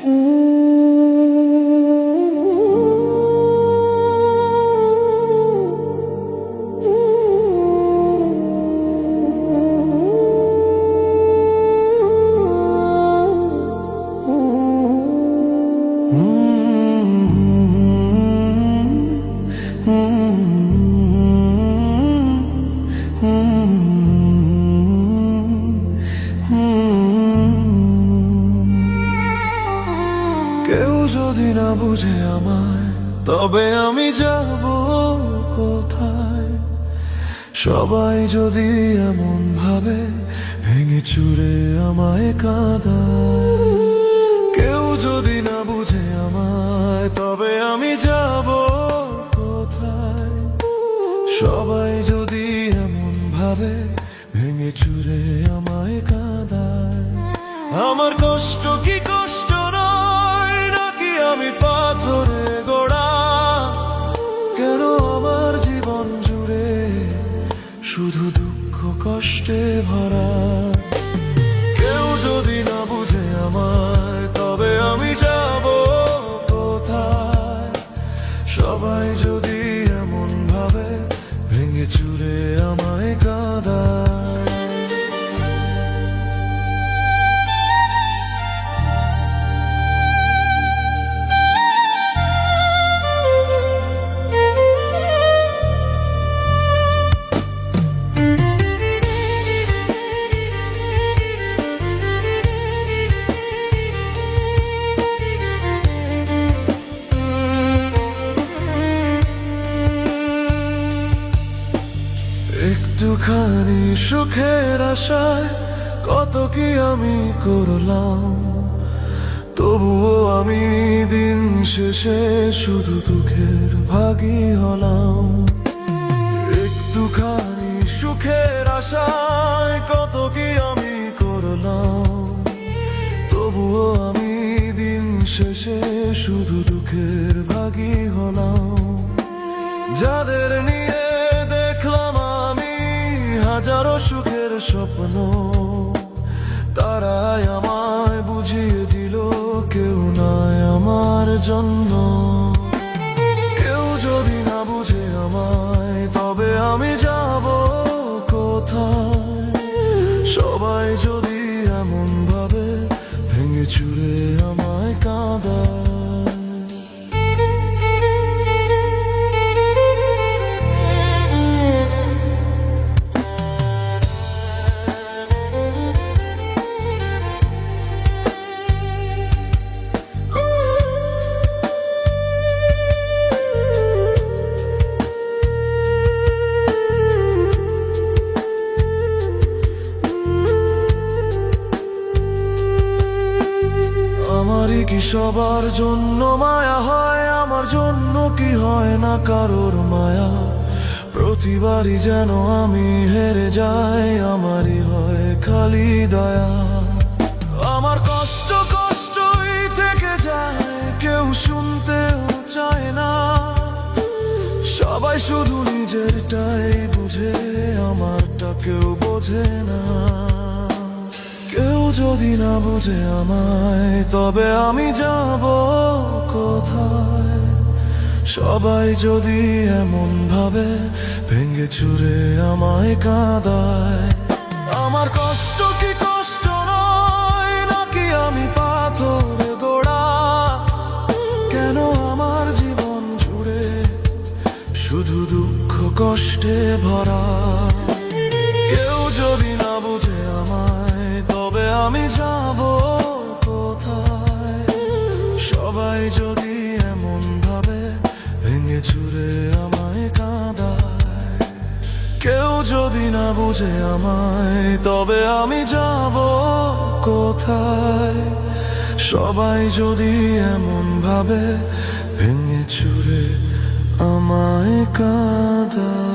কেউ যদি না বুঝে আমায়, তবে আমি যাব কোথায়? সবাই যদি এমন ভাবে, ভেঙে চুরে আমায় কাঁদায়। কেউ যদি না বুঝে আমায়, তবে আমি যাব কোথায়? সবাই যদি এমন ভাবে, ভেঙে চুরে আমায় কাঁদায়। আমার কষ্ট কি কষ্ট নয়, নাকি আমি পাথরে গড়া? কেন আমার জীবন জুড়ে শুধু দুঃখ কষ্টে ভরা? কেউ যদি না বুঝে আমায়, তবে আমি যাব কোথায়? সবাই যদি এমন ভাবে, ভেঙে চুরে আমায় কাঁদায়। একটুখানি সুখের আশায় কত কি আমি করলাম, তবুও আমি দিন শেষে শুধু দুঃখের ভাগী হলাম। একটুখানি সুখের আশায় কত কি আমি করলাম, তবুও আমি দিন শেষে শুধু দুঃখের ভাগী হলাম। যাদের নিয়ে দেখলাম আমি হাজারো সুখের স্বপ্ন, তারাই আমায় বুঝিয়ে দিল কেউ নয় আমার জন্য। কেউ যদি না বুঝে আমায়, তবে আমি যাব কোথায়? সবাই যদি এমন ভাবে, ভেঙে চুরে আমায় কাঁদায়। আমারই কি সবার জন্য মায়া হয়? আমার জন্য কি হয় না কারোর মায়া? প্রতিবারই যেন আমি হেরে যাই, আমারই হয় খালি দয়া। আমার কষ্ট কষ্টই থেকে যায়, কেউ শুনতেও চায় না। সবাই শুধু নিজেরটাই বুঝে, আমারটা কেউ বোঝে না। কেউ যদি না বুঝে আমায়, তবে আমি যাব কোথায়? সবাই যদি এমন ভাবে, ভেঙে চুরে আমায় কাঁদায়। আমার কষ্ট কি কষ্ট নয়, নাকি আমি পাথরে গড়া? কেন আমার জীবন জুড়ে শুধু দুঃখ কষ্টে ভরা? কেউ যদি না বুঝে আমায়, তবে আমি যাব কোথায়? সবাই যদি এমন ভাবে, ভেঙে চুরে আমায় কাঁদায়। কেউ যদি না বুঝে আমায়, তবে আমি যাব কোথায়? সবাই যদি এমন ভাবে, ভেঙে চুরে আমায় কাঁদায়।